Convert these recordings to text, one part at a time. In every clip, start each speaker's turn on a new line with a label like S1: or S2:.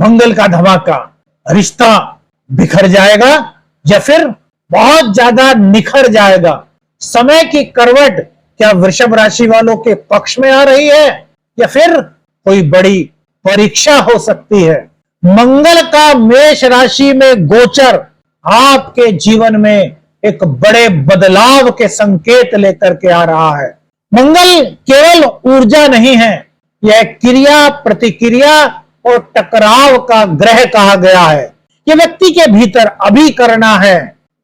S1: मंगल का धमाका, रिश्ता बिखर जाएगा या फिर बहुत ज्यादा निखर जाएगा। समय की करवट क्या वृषभ राशि वालों के पक्ष में आ रही है या फिर कोई बड़ी परीक्षा हो सकती है। मंगल का मेष राशि में गोचर आपके जीवन में एक बड़े बदलाव के संकेत लेकर के आ रहा है। मंगल केवल ऊर्जा नहीं है, यह क्रिया, प्रतिक्रिया और टकराव का ग्रह कहा गया है। यह व्यक्ति के भीतर अभी करना है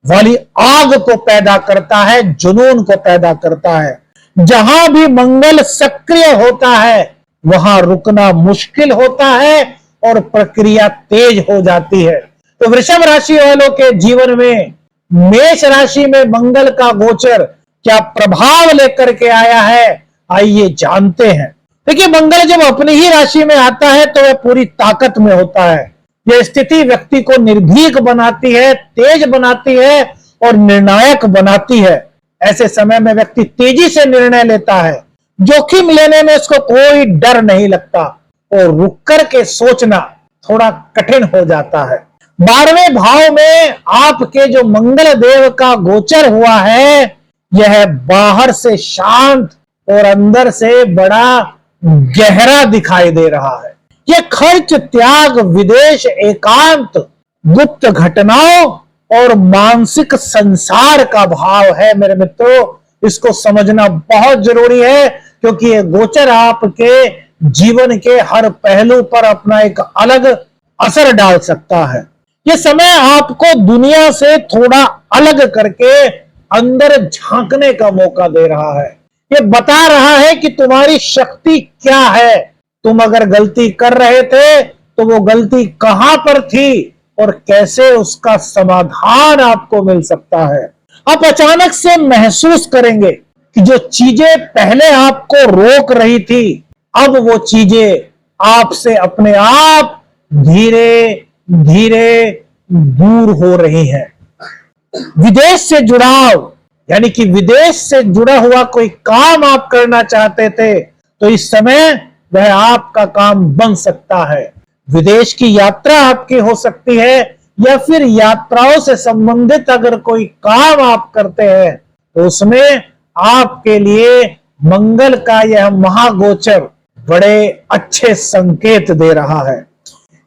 S1: वाली आग को पैदा करता है, जुनून को पैदा करता है। जहां भी मंगल सक्रिय होता है वहां रुकना मुश्किल होता है और प्रक्रिया तेज हो जाती है। तो वृषभ राशि वालों के जीवन में मेष राशि में मंगल का गोचर क्या प्रभाव लेकर के आया है, आइए जानते हैं। देखिए, मंगल जब अपनी ही राशि में आता है तो वह पूरी ताकत में होता है। यह स्थिति व्यक्ति को निर्भीक बनाती है, तेज बनाती है और निर्णायक बनाती है। ऐसे समय में व्यक्ति तेजी से निर्णय लेता है, जोखिम लेने में उसको कोई डर नहीं लगता और रुक कर के सोचना थोड़ा कठिन हो जाता है। 12वें भाव में आपके जो मंगल देव का गोचर हुआ है, यह बाहर से शांत और अंदर से बड़ा गहरा दिखाई दे रहा है। यह खर्च, त्याग, विदेश, एकांत, गुप्त घटनाओं और मानसिक संसार का भाव है। मेरे मित्रों, इसको समझना बहुत जरूरी है क्योंकि यह गोचर आपके जीवन के हर पहलू पर अपना एक अलग असर डाल सकता है। यह समय आपको दुनिया से थोड़ा अलग करके अंदर झांकने का मौका दे रहा है। यह बता रहा है कि तुम्हारी शक्ति क्या है। तुम अगर गलती कर रहे थे तो वो गलती कहां पर थी और कैसे उसका समाधान आपको मिल सकता है। आप अचानक से महसूस करेंगे कि जो चीजें पहले आपको रोक रही थी, अब वो चीजें आपसे अपने आप धीरे धीरे दूर हो रही हैं। विदेश से जुड़ाव, यानी कि विदेश से जुड़ा हुआ कोई काम आप करना चाहते थे तो इस समय वह आपका काम बन सकता है। विदेश की यात्रा आपकी हो सकती है या फिर यात्राओं से संबंधित अगर कोई काम आप करते हैं तो उसमें आपके लिए मंगल का यह महागोचर बड़े अच्छे संकेत दे रहा है।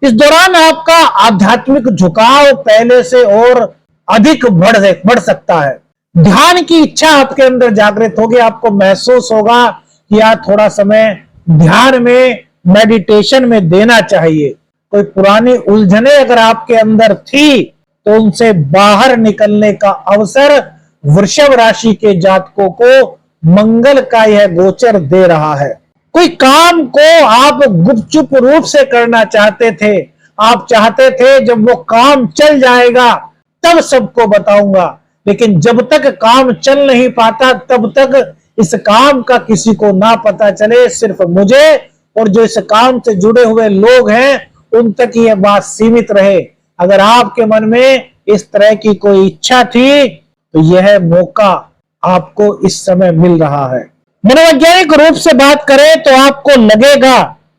S1: इस दौरान आपका आध्यात्मिक झुकाव पहले से और अधिक बढ़ सकता है। ध्यान की इच्छा आपके अंदर जागृत होगी। आपको महसूस होगा कि यार थोड़ा समय ध्यान में, मेडिटेशन में देना चाहिए। कोई पुरानी उलझने अगर आपके अंदर थी तो उनसे बाहर निकलने का अवसर वृषभ राशि के जातकों को मंगल का यह गोचर दे रहा है। कोई काम को आप गुपचुप रूप से करना चाहते थे, आप चाहते थे जब वो काम चल जाएगा तब सबको बताऊंगा, लेकिन जब तक काम चल नहीं पाता तब तक इस काम का किसी को ना पता चले, सिर्फ मुझे और जो इस काम से जुड़े हुए लोग हैं उन तक यह बात सीमित रहे। अगर आपके मन में इस तरह की कोई इच्छा थी तो यह मौका आपको इस समय मिल रहा है। मनोवैज्ञानिक रूप से बात करें तो आपको लगेगा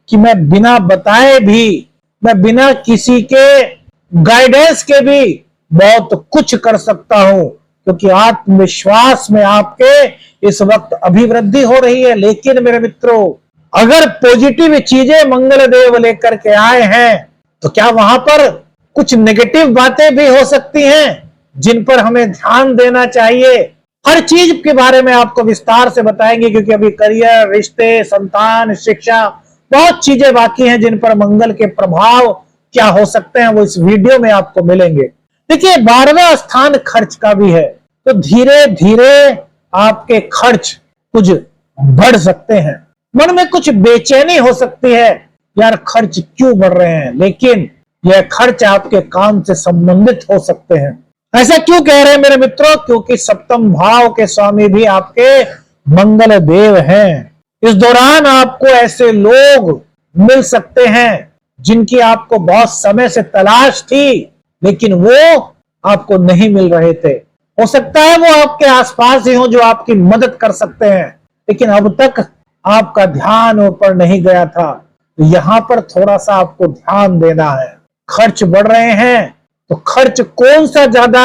S1: कि मैं बिना बताए भी, मैं बिना किसी के गाइडेंस के भी बहुत कुछ कर सकता हूं, क्योंकि आत्मविश्वास में आपके इस वक्त अभिवृद्धि हो रही है। लेकिन मेरे मित्रों, अगर पॉजिटिव चीजें मंगल देव लेकर के आए हैं तो क्या वहां पर कुछ नेगेटिव बातें भी हो सकती हैं जिन पर हमें ध्यान देना चाहिए। हर चीज के बारे में आपको विस्तार से बताएंगे, क्योंकि अभी करियर, रिश्ते, संतान, शिक्षा, बहुत चीजें बाकी हैं जिन पर मंगल के प्रभाव क्या हो सकते हैं, वो इस वीडियो में आपको मिलेंगे। देखिए, 12वां स्थान खर्च का भी है, तो धीरे धीरे आपके खर्च कुछ बढ़ सकते हैं। मन में कुछ बेचैनी हो सकती है, यार खर्च क्यों बढ़ रहे हैं, लेकिन यह खर्च आपके काम से संबंधित हो सकते हैं। ऐसा क्यों कह रहे हैं मेरे मित्रों? क्योंकि सप्तम भाव के स्वामी भी आपके मंगल देव हैं। इस दौरान आपको ऐसे लोग मिल सकते हैं जिनकी आपको बहुत समय से तलाश थी, लेकिन वो आपको नहीं मिल रहे थे। हो सकता है वो आपके आसपास ही हो जो आपकी मदद कर सकते हैं, लेकिन अब तक आपका ध्यान ऊपर नहीं गया था। तो यहां पर थोड़ा सा आपको ध्यान देना है। खर्च बढ़ रहे हैं तो खर्च कौन सा ज्यादा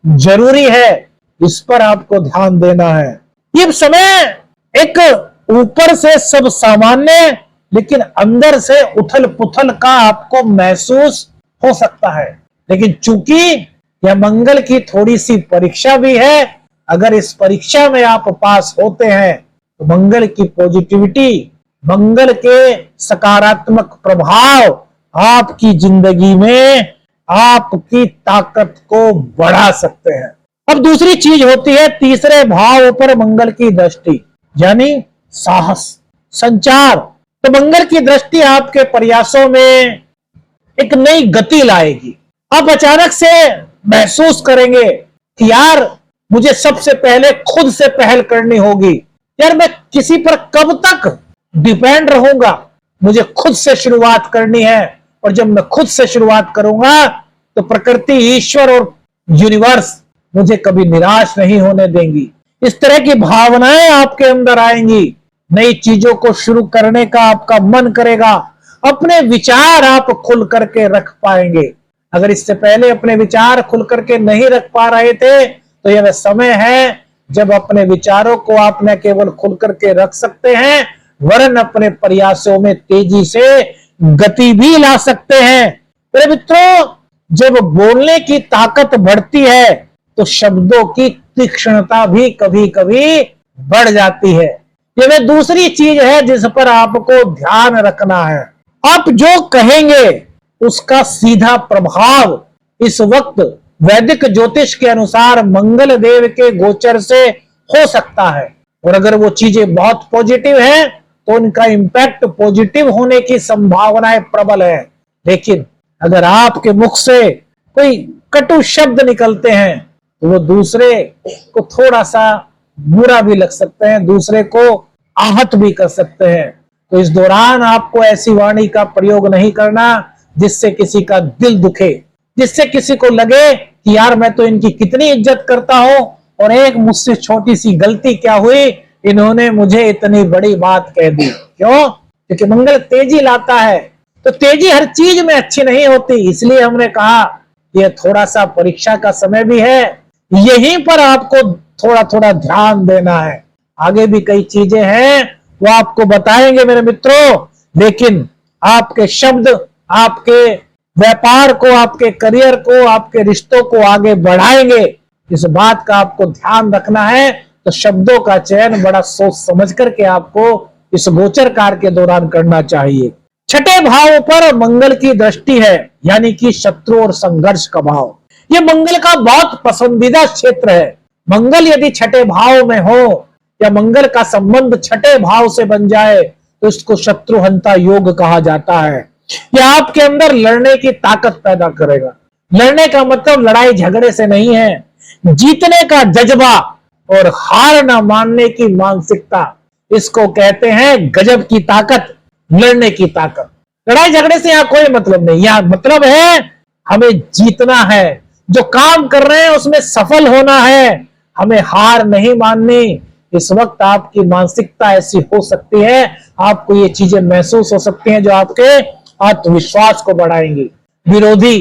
S1: जरूरी है, इस पर आपको ध्यान देना है। ये समय एक ऊपर से सब सामान्य लेकिन अंदर से उथल पुथल का आपको महसूस हो सकता है, लेकिन चूंकि यह मंगल की थोड़ी सी परीक्षा भी है, अगर इस परीक्षा में आप पास होते हैं तो मंगल की पॉजिटिविटी, मंगल के सकारात्मक प्रभाव आपकी जिंदगी में आपकी ताकत को बढ़ा सकते हैं। अब दूसरी चीज होती है तीसरे भाव पर मंगल की दृष्टि, यानी साहस, संचार। तो मंगल की दृष्टि आपके प्रयासों में एक नई गति लाएगी। आप अचानक से महसूस करेंगे कि यार मुझे सबसे पहले खुद से पहल करनी होगी, यार मैं किसी पर कब तक डिपेंड रहूंगा, मुझे खुद से शुरुआत करनी है। और जब मैं खुद से शुरुआत करूंगा तो प्रकृति, ईश्वर और यूनिवर्स मुझे कभी निराश नहीं होने देंगी। इस तरह की भावनाएं आपके अंदर आएंगी, नई चीजों को शुरू करने का आपका मन करेगा, अपने विचार आप खुल करके रख पाएंगे। अगर इससे पहले अपने विचार खुल करके नहीं रख पा रहे थे तो यह समय है जब अपने विचारों को आप न केवल खुल करके रख सकते हैं, वरन अपने प्रयासों में तेजी से गति भी ला सकते हैं। मेरे मित्रों, जब बोलने की ताकत बढ़ती है तो शब्दों की तीक्ष्णता भी कभी कभी बढ़ जाती है। ये वे दूसरी चीज है जिस पर आपको ध्यान रखना है। आप जो कहेंगे उसका सीधा प्रभाव इस वक्त वैदिक ज्योतिष के अनुसार मंगल देव के गोचर से हो सकता है, और अगर वो चीजें बहुत पॉजिटिव हैं तो उनका इंपैक्ट पॉजिटिव होने की संभावनाएं प्रबल है। लेकिन अगर आपके मुख से कोई कटु शब्द निकलते हैं तो वो दूसरे को थोड़ा सा बुरा भी लग सकते हैं, दूसरे को आहत भी कर सकते हैं। तो इस दौरान आपको ऐसी वाणी का प्रयोग नहीं करना जिससे किसी का दिल दुखे, जिससे किसी को लगे कि यार मैं तो इनकी कितनी इज्जत करता हूं और एक मुझसे छोटी सी गलती क्या हुई, इन्होंने मुझे इतनी बड़ी बात कह दी। क्यों? क्योंकि मंगल तेजी लाता है। तो तेजी हर चीज में अच्छी नहीं होती, इसलिए हमने कहा यह थोड़ा सा परीक्षा का समय भी है, यहीं पर आपको थोड़ा थोड़ा ध्यान देना है। आगे भी कई चीजें हैं वो आपको बताएंगे मेरे मित्रों, लेकिन आपके शब्द आपके व्यापार को, आपके करियर को, आपके रिश्तों को आगे बढ़ाएंगे। इस बात का आपको ध्यान रखना है। तो शब्दों का चयन बड़ा सोच समझ करके आपको इस गोचर काल के दौरान करना चाहिए। छठे भाव पर मंगल की दृष्टि है, यानी कि शत्रु और संघर्ष का भाव। यह मंगल का बहुत पसंदीदा क्षेत्र है। मंगल यदि छठे भाव में हो या मंगल का संबंध छठे भाव से बन जाए तो इसको शत्रुहंता योग कहा जाता है। यह आपके अंदर लड़ने की ताकत पैदा करेगा। लड़ने का मतलब लड़ाई झगड़े से नहीं है, जीतने का जज्बा और हार ना मानने की मानसिकता, इसको कहते हैं गजब की ताकत, लड़ने की ताकत। लड़ाई झगड़े से यहां कोई मतलब नहीं, यहां मतलब है हमें जीतना है, जो काम कर रहे हैं उसमें सफल होना है, हमें हार नहीं माननी। इस वक्त आपकी मानसिकता ऐसी हो सकती है, आपको ये चीजें महसूस हो सकती हैं जो आपके आत्मविश्वास को बढ़ाएंगी। विरोधी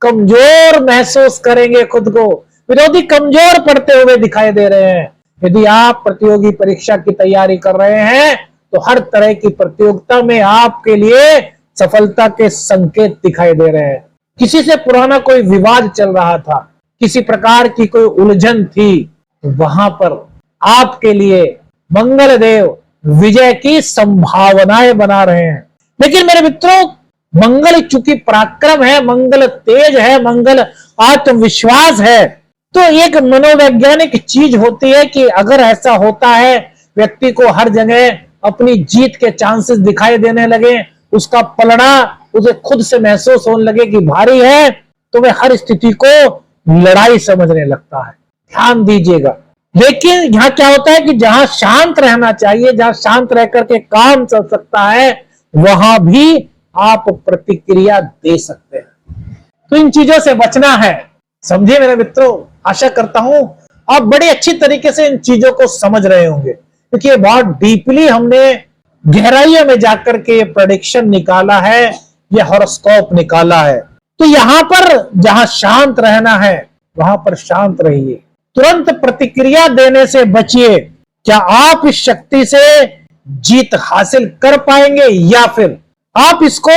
S1: कमजोर महसूस करेंगे खुद को, विरोधी कमजोर पड़ते हुए दिखाई दे रहे हैं। यदि आप प्रतियोगी परीक्षा की तैयारी कर रहे हैं तो हर तरह की प्रतियोगिता में आपके लिए सफलता के संकेत दिखाई दे रहे हैं। किसी से पुराना कोई विवाद चल रहा था, किसी प्रकार की कोई उलझन थी, वहां पर आपके लिए मंगल देव विजय की संभावनाएं बना रहे हैं। लेकिन मेरे मित्रों, मंगल चूंकि पराक्रम है, मंगल तेज है, मंगल आत्मविश्वास है, तो एक मनोवैज्ञानिक चीज होती है कि अगर ऐसा होता है, व्यक्ति को हर जगह अपनी जीत के चांसेस दिखाई देने लगे, उसका पलड़ा उसे खुद से महसूस होने लगे कि भारी है, तो वह हर स्थिति को लड़ाई समझने लगता है। ध्यान दीजिएगा। लेकिन यहाँ क्या होता है कि जहां शांत रहना चाहिए, जहां शांत रह करके काम चल सकता है, वहां भी आप प्रतिक्रिया दे सकते हैं। तो इन चीजों से बचना है। समझे मेरे मित्रों? आशा करता हूं आप बड़ी अच्छी तरीके से इन चीजों को समझ रहे होंगे, क्योंकि ये बहुत डीपली हमने गहराइयों में जाकर के ये प्रेडिक्शन निकाला है, ये हॉरोस्कोप निकाला है। तो यहां पर जहां शांत रहना है वहां पर शांत रहिए, तुरंत प्रतिक्रिया देने से बचिए। क्या आप इस शक्ति से जीत हासिल कर पाएंगे, या फिर आप इसको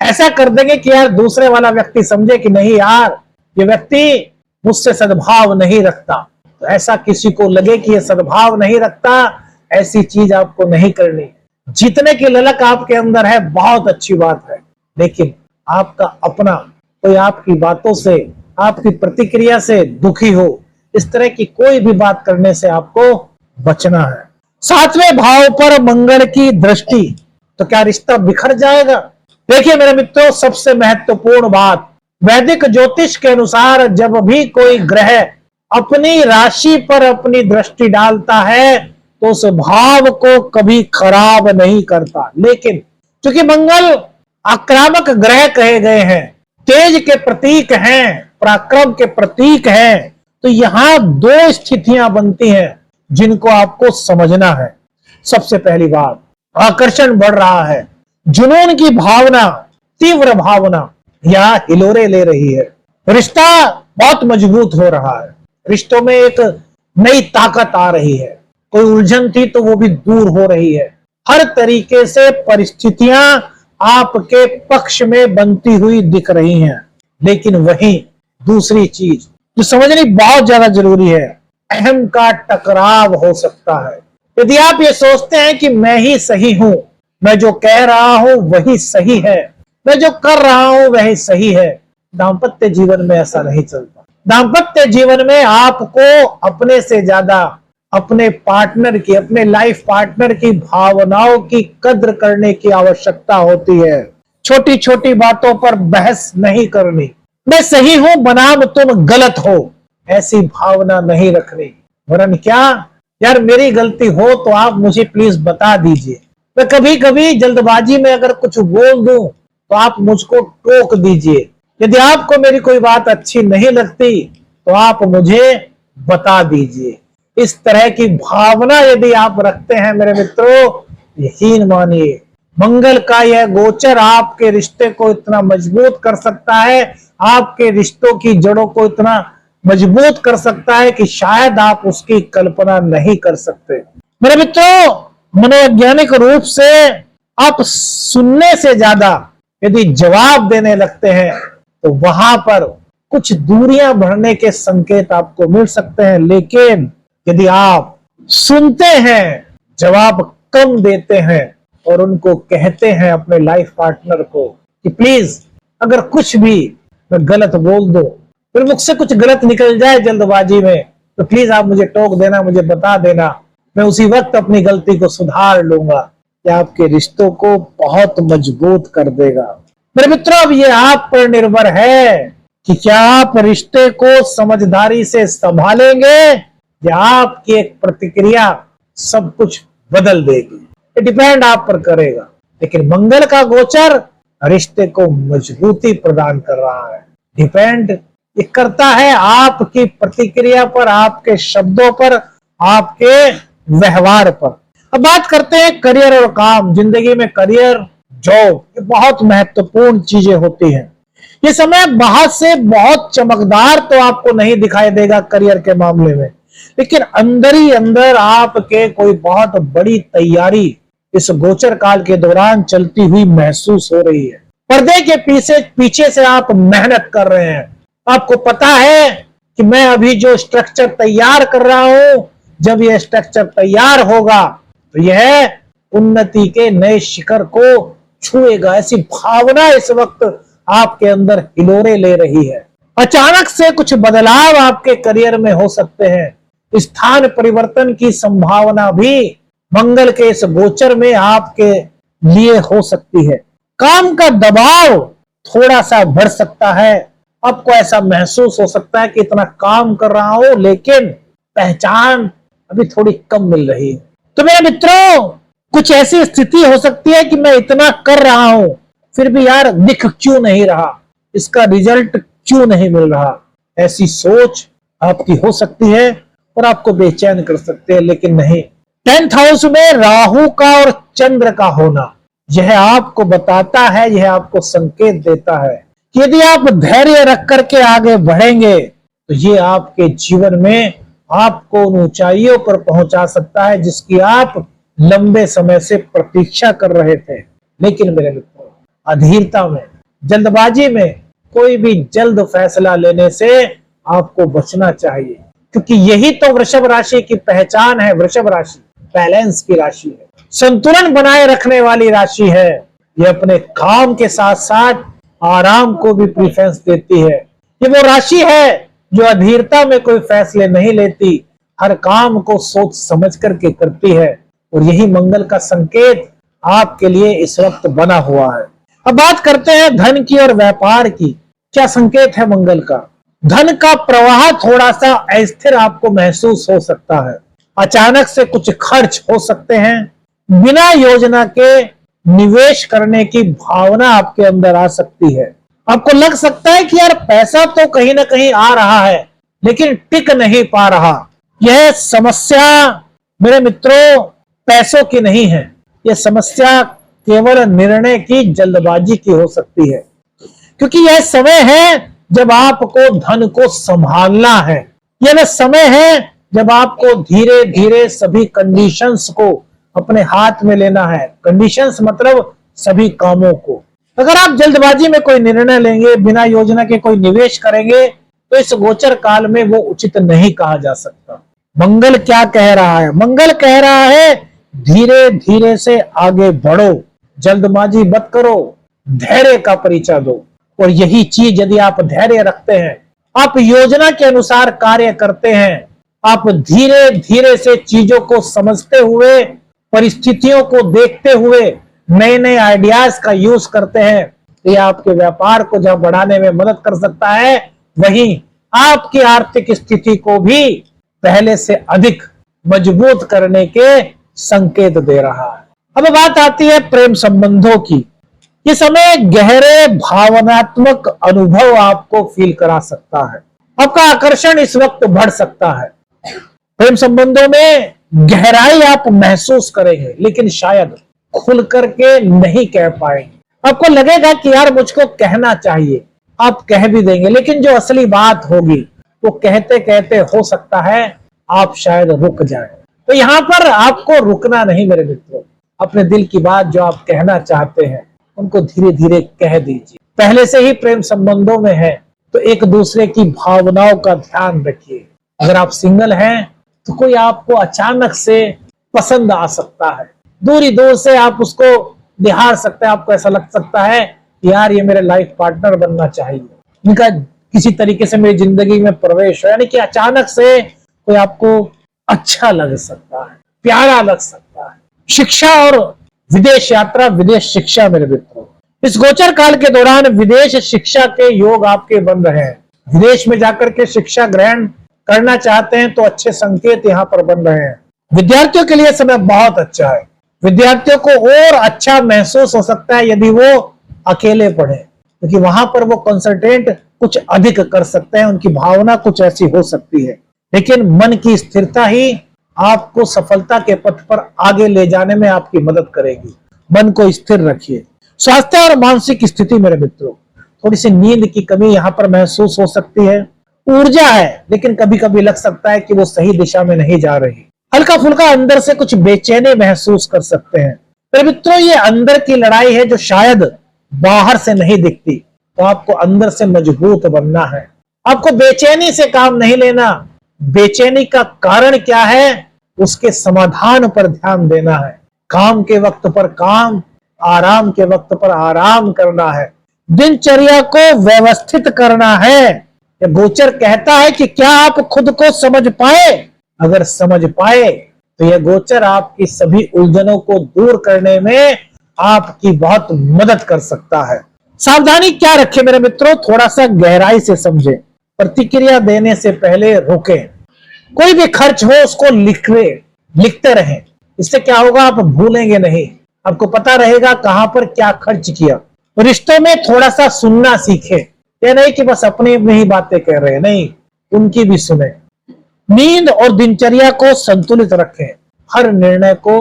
S1: ऐसा कर देंगे कि यार दूसरे वाला व्यक्ति समझे कि नहीं यार ये व्यक्ति मुझसे सद्भाव नहीं रखता। तो ऐसा किसी को लगे कि ये सद्भाव नहीं रखता, ऐसी चीज आपको नहीं करनी। जीतने की ललक आपके अंदर है, बहुत अच्छी बात है, लेकिन आपका अपना कोई आपकी बातों से, आपकी प्रतिक्रिया से दुखी हो, इस तरह की कोई भी बात करने से आपको बचना है। सातवें भाव पर मंगल की दृष्टि, तो क्या रिश्ता बिखर जाएगा? देखिए मेरे मित्रों, सबसे महत्वपूर्ण बात, वैदिक ज्योतिष के अनुसार जब भी कोई ग्रह अपनी राशि पर अपनी दृष्टि डालता है तो उस भाव को कभी खराब नहीं करता। लेकिन क्योंकि मंगल आक्रामक ग्रह कहे गए हैं, तेज के प्रतीक हैं, पराक्रम के प्रतीक हैं, तो यहां दो स्थितियां बनती हैं जिनको आपको समझना है। सबसे पहली बात, आकर्षण बढ़ रहा है, जुनून की भावना, तीव्र भावना या हिलोरे ले रही है, रिश्ता बहुत मजबूत हो रहा है, रिश्तों में एक नई ताकत आ रही है, कोई उलझन थी तो वो भी दूर हो रही है, हर तरीके से परिस्थितियां आपके पक्ष में बनती हुई दिख रही हैं। लेकिन वहीं दूसरी चीज जो समझनी बहुत ज्यादा जरूरी है, अहम का टकराव हो सकता है। यदि आप ये सोचते हैं कि मैं ही सही हूं, मैं जो कह रहा हूं वही सही है, मैं जो कर रहा हूं वही सही है, दाम्पत्य जीवन में ऐसा नहीं चलता। दाम्पत्य जीवन में आपको अपने से ज्यादा अपने पार्टनर की, अपने लाइफ पार्टनर की भावनाओं की कद्र करने की आवश्यकता होती है। छोटी छोटी बातों पर बहस नहीं करनी, मैं सही हूं बनाम तुम गलत हो, ऐसी भावना नहीं रखनी। वरन क्या, यार मेरी गलती हो तो आप मुझे प्लीज बता दीजिए, मैं कभी कभी जल्दबाजी में अगर कुछ बोल दूं तो आप मुझको टोक दीजिए, यदि आपको मेरी कोई बात अच्छी नहीं लगती तो आप मुझे बता दीजिए। इस तरह की भावना यदि आप रखते हैं मेरे मित्रों, यकीन मानिए मंगल का यह गोचर आपके रिश्ते को इतना मजबूत कर सकता है, आपके रिश्तों की जड़ों को इतना मजबूत कर सकता है कि शायद आप उसकी कल्पना नहीं कर सकते। मेरे मित्रों, मनोवैज्ञानिक रूप से आप सुनने से ज्यादा यदि जवाब देने लगते हैं तो वहां पर कुछ दूरियां बढ़ने के संकेत आपको मिल सकते हैं। लेकिन यदि आप सुनते हैं, जवाब कम देते हैं और उनको कहते हैं अपने लाइफ पार्टनर को कि प्लीज अगर कुछ भी मैं गलत बोल दूं, फिर मुझसे कुछ गलत निकल जाए जल्दबाजी में, तो प्लीज आप मुझे टोक देना, मुझे बता देना, मैं उसी वक्त अपनी गलती को सुधार लूंगा। यह आपके रिश्तों को बहुत मजबूत कर देगा। मेरे मित्रों, अब ये आप पर निर्भर है कि क्या आप रिश्ते को समझदारी से संभालेंगे या आपकी एक प्रतिक्रिया सब कुछ बदल देगी। ये डिपेंड आप पर करेगा। लेकिन मंगल का गोचर रिश्ते को मजबूती प्रदान कर रहा है। डिपेंड ये करता है आपकी प्रतिक्रिया पर, आपके शब्दों पर, आपके व्यवहार पर। अब बात करते हैं करियर और काम। जिंदगी में करियर, जॉब, ये बहुत महत्वपूर्ण चीजें होती हैं। ये समय बाहर से बहुत चमकदार तो आपको नहीं दिखाई देगा करियर के मामले में, लेकिन अंदर ही अंदर आपके कोई बहुत बड़ी तैयारी इस गोचर काल के दौरान चलती हुई महसूस हो रही है। पर्दे के पीछे से आप मेहनत कर रहे हैं। आपको पता है कि मैं अभी जो स्ट्रक्चर तैयार कर रहा हूं, जब यह स्ट्रक्चर तैयार होगा तो यह उन्नति के नए शिखर को छुएगा। ऐसी भावना इस वक्त आपके अंदर हिलोरे ले रही है। अचानक से कुछ बदलाव आपके करियर में हो सकते हैं। स्थान परिवर्तन की संभावना भी मंगल के इस गोचर में आपके लिए हो सकती है। काम का दबाव थोड़ा सा बढ़ सकता है। आपको ऐसा महसूस हो सकता है कि इतना काम कर रहा हूं लेकिन पहचान अभी थोड़ी कम मिल रही है। तो मेरे मित्रों, कुछ ऐसी स्थिति हो सकती है कि मैं इतना कर रहा हूं फिर भी यार दिख क्यों नहीं रहा, इसका रिजल्ट क्यों नहीं मिल रहा। ऐसी सोच आपकी हो सकती है और आपको बेचैन कर सकते हैं। लेकिन नहीं, 10th हाउस में राहु का और चंद्र का होना, यह आपको बताता है, यह आपको संकेत देता है कि यदि आप धैर्य रख करके आगे बढ़ेंगे तो ये आपके जीवन में आपको उन ऊंचाइयों पर पहुंचा सकता है जिसकी आप लंबे समय से प्रतीक्षा कर रहे थे। लेकिन मेरे मित्रों, अधीरता में, जल्दबाजी में कोई भी जल्द फैसला लेने से आपको बचना चाहिए, क्योंकि यही तो वृषभ राशि की पहचान है। वृषभ राशि बैलेंस की राशि है, संतुलन बनाए रखने वाली राशि है। ये अपने काम के साथ साथ आराम को भी प्रेफरेंस देती है। ये वो राशि है जो अधीरता में कोई फैसले नहीं लेती, हर काम को सोच समझ करके करती है, और यही मंगल का संकेत आपके लिए इस वक्त बना हुआ है। अब बात करते हैं धन की और व्यापार की। क्या संकेत है मंगल का? धन का प्रवाह थोड़ा सा अस्थिर आपको महसूस हो सकता है, अचानक से कुछ खर्च हो सकते हैं, बिना योजना के निवेश करने की भावना आपके अंदर आ सकती है। आपको लग सकता है कि यार पैसा तो कहीं ना कहीं आ रहा है लेकिन टिक नहीं पा रहा। यह समस्या मेरे मित्रों पैसों की नहीं है, यह समस्या केवल निर्णय की जल्दबाजी की हो सकती है, क्योंकि यह समय है जब आपको धन को संभालना है। यह वह समय है जब आपको धीरे धीरे सभी कंडीशंस को अपने हाथ में लेना है। कंडीशंस मतलब सभी कामों को। अगर आप जल्दबाजी में कोई निर्णय लेंगे, बिना योजना के कोई निवेश करेंगे, तो इस गोचर काल में वो उचित नहीं कहा जा सकता। मंगल क्या कह रहा है? मंगल कह रहा है धीरे धीरे से आगे बढ़ो, जल्दबाजी मत करो, धैर्य का परिचय दो। और यही चीज यदि आप धैर्य रखते हैं, आप योजना के अनुसार कार्य करते हैं, आप धीरे धीरे से चीजों को समझते हुए, परिस्थितियों को देखते हुए नए नए आइडियाज का यूज करते हैं, तो यह आपके व्यापार को जब बढ़ाने में मदद कर सकता है, वहीं आपकी आर्थिक स्थिति को भी पहले से अधिक मजबूत करने के संकेत दे रहा है। अब बात आती है प्रेम संबंधों की। ये समय गहरे भावनात्मक अनुभव आपको फील करा सकता है, आपका आकर्षण इस वक्त बढ़ सकता है। प्रेम संबंधों में गहराई आप महसूस करेंगे, लेकिन शायद खुल करके नहीं कह पाएंगे। आपको लगेगा कि यार मुझको कहना चाहिए, आप कह भी देंगे, लेकिन जो असली बात होगी वो कहते कहते हो सकता है आप शायद रुक जाएं। तो यहाँ पर आपको रुकना नहीं मेरे मित्रों, अपने दिल की बात जो आप कहना चाहते हैं उनको धीरे धीरे कह दीजिए। पहले से ही प्रेम संबंधों में है तो एक दूसरे की भावनाओं का ध्यान रखिए। अगर आप सिंगल हैं तो कोई आपको अचानक से पसंद आ सकता है, दूरी दूर से आप उसको निहार सकते हैं, आपको ऐसा लग सकता है यार ये मेरे लाइफ पार्टनर बनना चाहिए, इनका किसी तरीके से मेरी जिंदगी में प्रवेश हो, यानी कि अचानक से कोई आपको अच्छा लग सकता है, प्यारा लग सकता है। शिक्षा और विदेश यात्रा, विदेश शिक्षा मेरे मित्रों, इस गोचर काल के दौरान विदेश शिक्षा के योग आपके बन रहे हैं। विदेश में जाकर के शिक्षा ग्रहण करना चाहते हैं तो अच्छे संकेत यहाँ पर बन रहे हैं। विद्यार्थियों के लिए समय बहुत अच्छा है। विद्यार्थियों को और अच्छा महसूस हो सकता है यदि वो अकेले पढ़े, क्योंकि वहां पर वो कंसंट्रेट कुछ अधिक कर सकते हैं, उनकी भावना कुछ ऐसी हो सकती है। लेकिन मन की स्थिरता ही आपको सफलता के पथ पर आगे ले जाने में आपकी मदद करेगी। मन को स्थिर रखिए। स्वास्थ्य और मानसिक स्थिति मेरे मित्रों, थोड़ी सी नींद की कमी यहाँ पर महसूस हो सकती है। ऊर्जा है लेकिन कभी कभी लग सकता है कि वो सही दिशा में नहीं जा रही। हल्का फुल्का अंदर से कुछ बेचैनी महसूस कर सकते हैं। मेरे मित्रों, ये अंदर की लड़ाई है जो शायद बाहर से नहीं दिखती, तो आपको अंदर से मजबूत बनना है। आपको बेचैनी से काम नहीं लेना। बेचैनी का कारण क्या है उसके समाधान पर ध्यान देना है। काम के वक्त पर काम, आराम के वक्त पर आराम करना है। दिनचर्या को व्यवस्थित करना है। यह गोचर कहता है कि क्या आप खुद को समझ पाए? अगर समझ पाए तो यह गोचर आपकी सभी उलझनों को दूर करने में आपकी बहुत मदद कर सकता है। सावधानी क्या रखें मेरे मित्रों, थोड़ा सा गहराई से समझें। प्रतिक्रिया देने से पहले रोकें। कोई भी खर्च हो उसको लिखते रहें। इससे क्या होगा, आप भूलेंगे नहीं, आपको पता रहेगा कहां पर क्या खर्च किया। रिश्तों में थोड़ा सा सुनना सीखें। यह नहीं कि बस अपनी में ही बातें कह रहे हैं, नहीं, उनकी भी सुने। नींद और दिनचर्या को संतुलित रखें। हर निर्णय को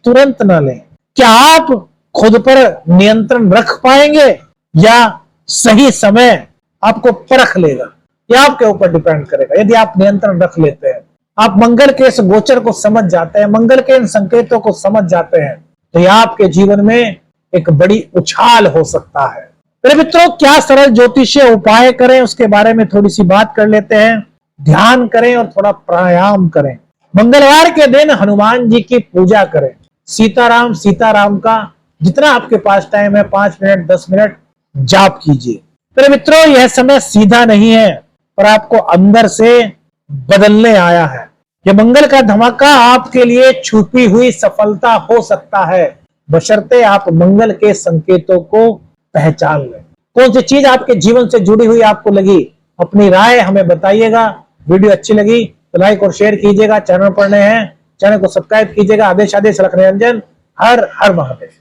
S1: तुरंत न लें। क्या आप खुद पर नियंत्रण रख पाएंगे या सही समय आपको परख लेगा? यह आपके ऊपर डिपेंड करेगा। यदि आप नियंत्रण रख लेते हैं, आप मंगल के इस गोचर को समझ जाते हैं, मंगल के इन संकेतों को समझ जाते हैं, तो यह आपके जीवन में एक बड़ी उछाल हो सकता है। मेरे मित्रों, क्या सरल ज्योतिषीय उपाय करें उसके बारे में थोड़ी सी बात कर लेते हैं। ध्यान करें और थोड़ा प्राणायाम करें। मंगलवार के दिन हनुमान जी की पूजा करें। सीताराम का जितना आपके पास टाइम है, 5 मिनट 10 मिनट जाप कीजिए। मेरे मित्रों, यह समय सीधा नहीं है, पर आपको अंदर से बदलने आया है। यह मंगल का धमाका आपके लिए छुपी हुई सफलता हो सकता है, बशर्ते आप मंगल के संकेतों को पहचान लें। कौन सी चीज आपके जीवन से जुड़ी हुई आपको लगी, अपनी राय हमें बताइएगा। वीडियो अच्छी लगी तो लाइक और शेयर कीजिएगा। चैनल पर नए हैं, चैनल को सब्सक्राइब कीजिएगा। आदेश रख निरंजन। हर हर महादेव।